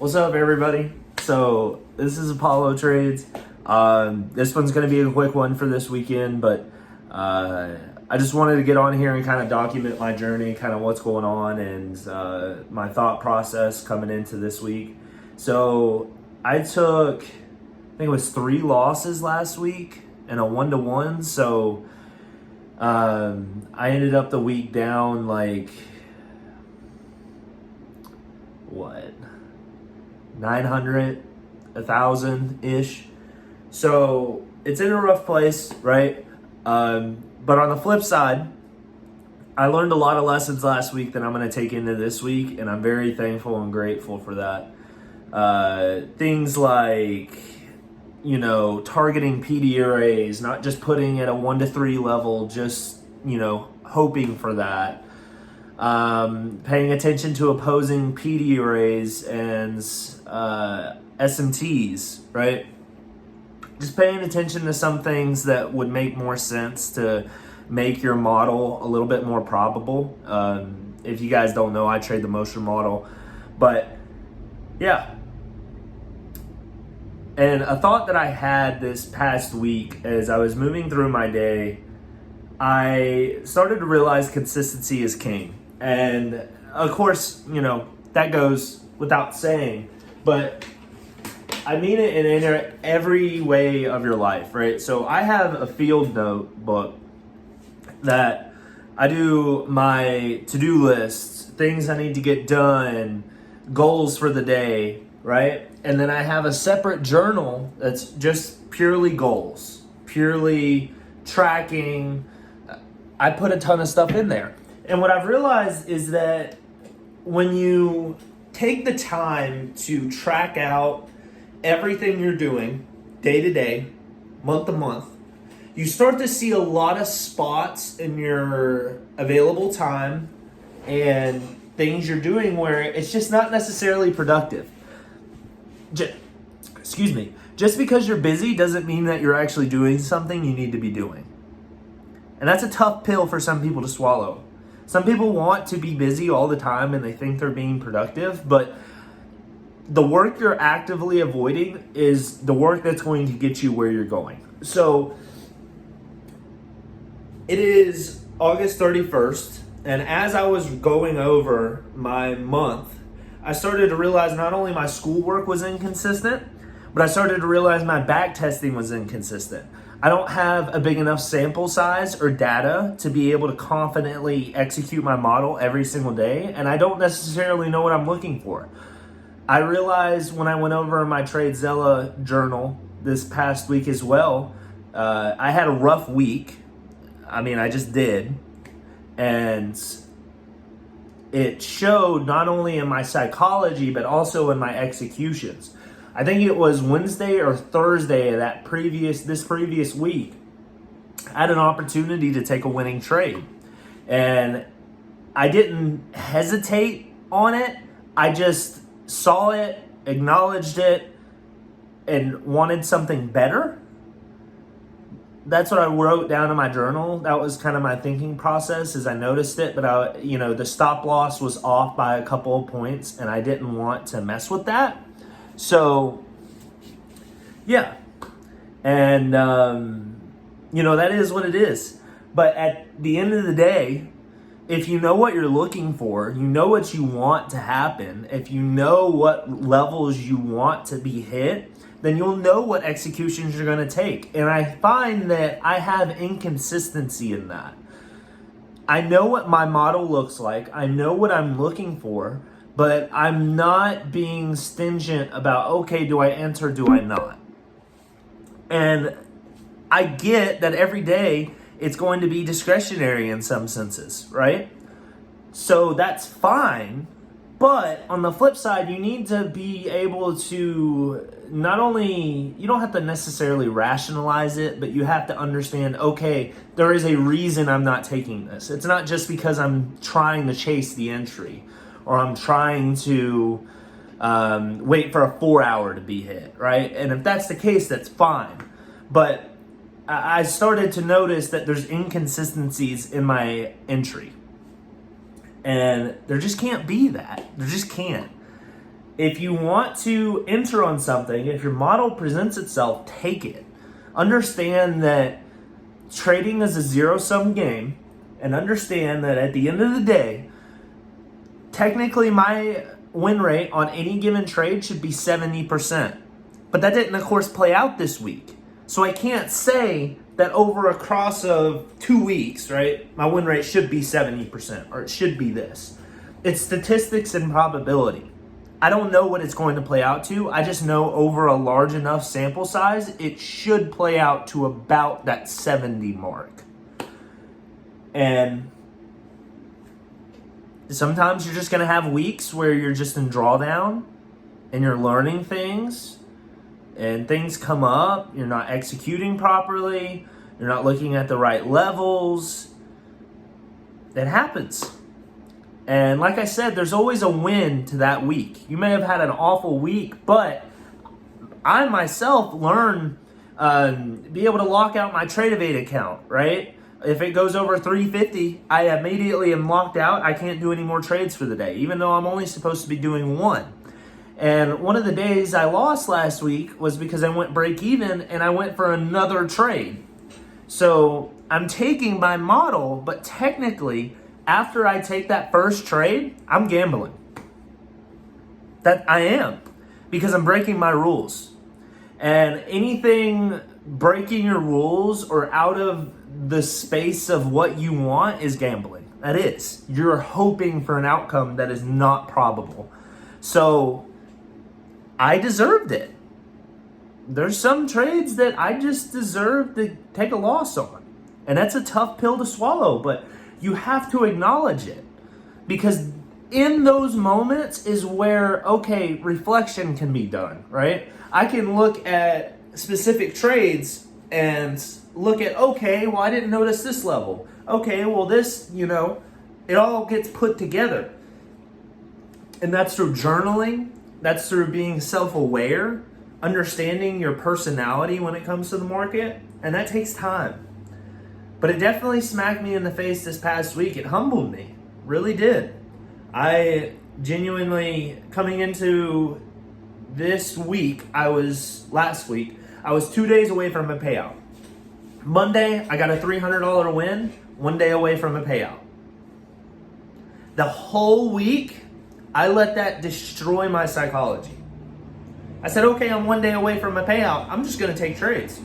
What's up, everybody? So this is Apollo Trades. This one's going to be a quick one for this weekend, but I just wanted to get on here and kind of document my journey, kind of what's going on, and my thought process coming into this week. So I took, I think it was 3 losses last week and a 1-1. So I ended up the week down like, what, 900, 1,000-ish. So it's in a rough place, right? But on the flip side, I learned a lot of lessons last week that I'm going to take into this week, and I'm very thankful and grateful for that. Things like, targeting PD arrays, not just putting at a 1 to 3 level, just, hoping for that. Paying attention to opposing PD arrays and SMTs, right? Just paying attention to some things that would make more sense to make your model a little bit more probable. If you guys don't know, I trade the motion model. But yeah. And a thought that I had this past week as I was moving through my day, I started to realize consistency is king. And of course, that goes without saying, but I mean it in every way of your life, right? So I have a field notebook that I do my to-do lists, things I need to get done, goals for the day, right? And then I have a separate journal that's just purely goals, purely tracking. I put a ton of stuff in there. And what I've realized is that when you take the time to track out everything you're doing day to day, month to month, you start to see a lot of spots in your available time and things you're doing where it's just not necessarily productive. Just because you're busy doesn't mean that you're actually doing something you need to be doing. And that's a tough pill for some people to swallow. Some people want to be busy all the time and they think they're being productive, but the work you're actively avoiding is the work that's going to get you where you're going. So it is August 31st, and as I was going over my month, I started to realize not only my schoolwork was inconsistent, but I started to realize my back testing was inconsistent. I don't have a big enough sample size or data to be able to confidently execute my model every single day, and I don't necessarily know what I'm looking for. I realized when I went over my TradeZella journal this past week as well, I had a rough week. I just did. And it showed not only in my psychology, but also in my executions. I think it was Wednesday or Thursday of this previous week, I had an opportunity to take a winning trade. And I didn't hesitate on it. I just saw it, acknowledged it, and wanted something better. That's what I wrote down in my journal. That was kind of my thinking process as I noticed it. But the stop loss was off by a couple of points, and I didn't want to mess with that. So, yeah. And, that is what it is. But at the end of the day, if you know what you're looking for, you know what you want to happen, if you know what levels you want to be hit, then you'll know what executions you're going to take. And I find that I have inconsistency in that. I know what my model looks like. I know what I'm looking for, but I'm not being stingent about, okay, do I enter, do I not? And I get that every day it's going to be discretionary in some senses, right? So that's fine. But on the flip side, you need to be able to not only, you don't have to necessarily rationalize it, but you have to understand, okay, there is a reason I'm not taking this. It's not just because I'm trying to chase the entry or I'm trying to wait for a 4-hour to be hit, right? And if that's the case, that's fine. But I started to notice that there's inconsistencies in my entry. And there just can't be that. There just can't. If you want to enter on something, if your model presents itself, take it. Understand that trading is a zero-sum game, and understand that at the end of the day, technically my win rate on any given trade should be 70%. But that didn't, of course, play out this week. So I can't say that over a cross of 2 weeks, right, my win rate should be 70%, or it should be this. It's statistics and probability. I don't know what it's going to play out to. I just know over a large enough sample size, it should play out to about that 70 mark. And sometimes you're just going to have weeks where you're just in drawdown and you're learning things and things come up. You're not executing properly. You're not looking at the right levels. It happens. And like I said, there's always a win to that week. You may have had an awful week, but I myself learn, be able to lock out my Tradevate account, right? If it goes over 350, I immediately am locked out. I can't do any more trades for the day, even though I'm only supposed to be doing one. And one of the days I lost last week was because I went break even and I went for another trade. So I'm taking my model, but technically, after I take that first trade, I'm gambling. That I am, because I'm breaking my rules. And anything breaking your rules or out of the space of what you want is gambling. That is. You're hoping for an outcome that is not probable. So I deserved it. There's some trades that I just deserve to take a loss on. And that's a tough pill to swallow, but you have to acknowledge it. Because in those moments is where, okay, reflection can be done, right? I can look at specific trades and look at, okay, well, I didn't notice this level. Okay, well, this, it all gets put together. And that's through journaling. That's through being self-aware, understanding your personality when it comes to the market. And that takes time. But it definitely smacked me in the face this past week. It humbled me. Really did. I genuinely, coming into this week, last week, I was 2 days away from a payout. Monday, I got a $300 win, 1 day away from a payout. The whole week, I let that destroy my psychology. I said, okay, I'm 1 day away from a payout. I'm just going to take trades.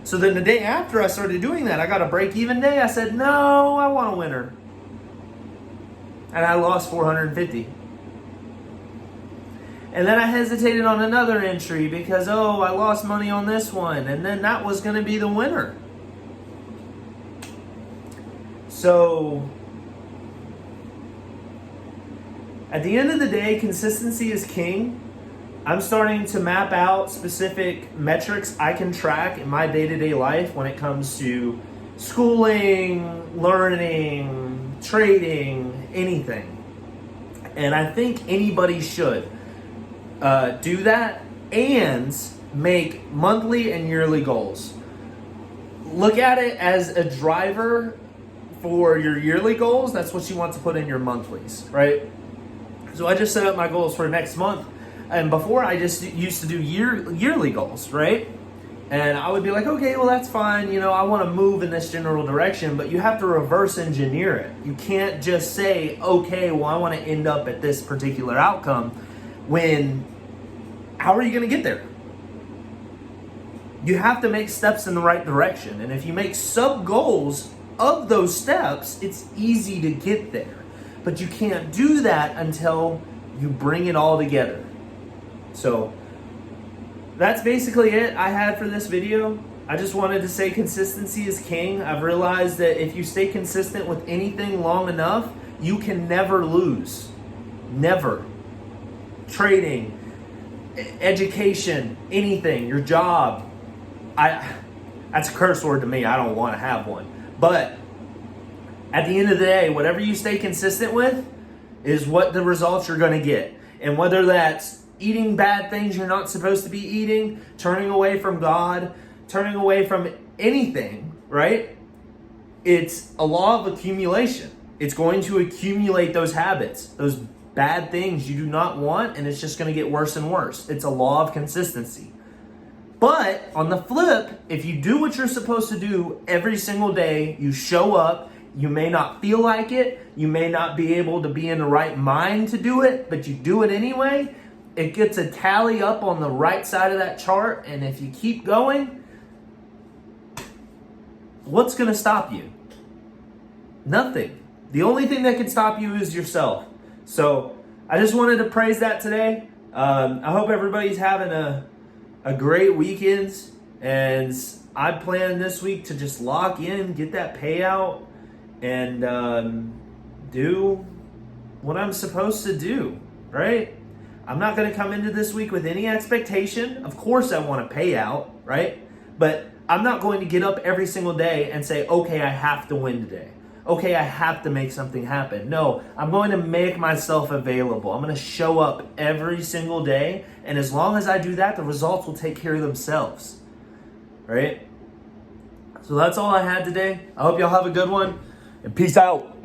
So then the day after I started doing that, I got a break-even day. I said, no, I want a winner. And I lost 450. And then I hesitated on another entry because, I lost money on this one. And then that was going to be the winner. So at the end of the day, consistency is king. I'm starting to map out specific metrics I can track in my day-to-day life when it comes to schooling, learning, trading, anything. And I think anybody should do that and make monthly and yearly goals. Look at it as a driver for your yearly goals. That's what you want to put in your monthlies, right? So I just set up my goals for next month. And before, I just used to do yearly goals, right? And I would be like, okay, well, that's fine. I want to move in this general direction, but you have to reverse engineer it. You can't just say, okay, well, I want to end up at this particular outcome how are you going to get there? You have to make steps in the right direction. And if you make sub-goals of those steps, it's easy to get there. But you can't do that until you bring it all together. So that's basically it I had for this video. I just wanted to say consistency is king. I've realized that if you stay consistent with anything long enough, you can never lose. Never. Trading, education, anything, your job. That's a curse word to me. I don't want to have one. But at the end of the day, whatever you stay consistent with is what the results you're going to get. And whether that's eating bad things you're not supposed to be eating, turning away from God, turning away from anything, right? It's a law of accumulation. It's going to accumulate those habits, those bad things you do not want, and it's just going to get worse and worse. It's a law of consistency. But on the flip, if you do what you're supposed to do every single day, you show up, you may not feel like it, you may not be able to be in the right mind to do it, but you do it anyway, it gets a tally up on the right side of that chart, and if you keep going, what's going to stop you? Nothing. The only thing that can stop you is yourself. So I just wanted to praise that today. I hope everybody's having a great weekend, and I plan this week to just lock in, get that payout, and do what I'm supposed to do, right? I'm not going to come into this week with any expectation. Of course I want a payout, right? But I'm not going to get up every single day and say, okay, I have to win today. Okay, I have to make something happen. No, I'm going to make myself available. I'm going to show up every single day. And as long as I do that, the results will take care of themselves, right? So that's all I had today. I hope y'all have a good one, and peace out.